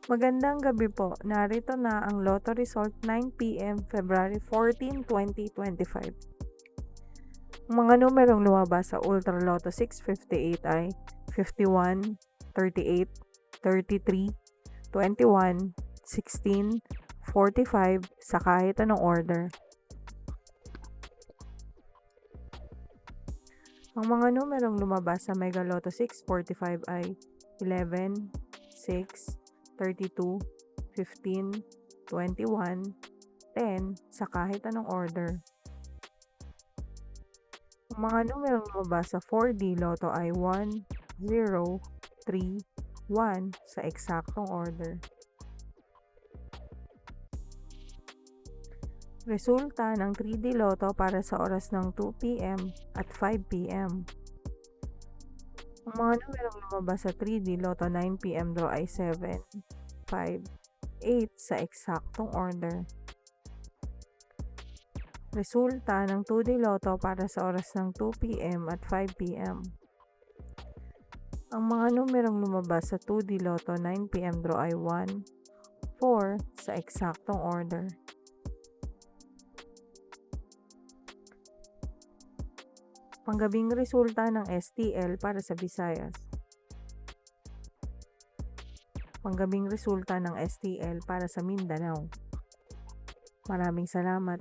Magandang gabi po. Narito na ang Lotto result 9 PM, February 14, 2025. Ang mga numerong lumabas sa Ultra Lotto 658 ay 51, 38, 33, 21, 16, 45 sa kahit anong order. Ang mga numerong lumabas sa Mega Lotto 645 ay 11, 6, 32, 15, 21, 10 sa kahit anong order. Ang mga numerong lumabas sa 4D Lotto ay 1, 0, 3, 1 sa eksaktong order. Resulta ng 3D Lotto para sa oras ng 2 PM at 5 PM. Ang mga numerong lumabas sa 3D Lotto 9 PM draw ay 7, 5, 8 sa eksaktong order. Resulta ng 2D Lotto para sa oras ng 2 PM at 5 PM. Ang mga numerong lumabas sa 2D Lotto 9 PM draw ay 1, 4 sa eksaktong order. Panggabing resulta ng STL para sa Visayas. Panggabing resulta ng STL para sa Mindanao. Maraming salamat.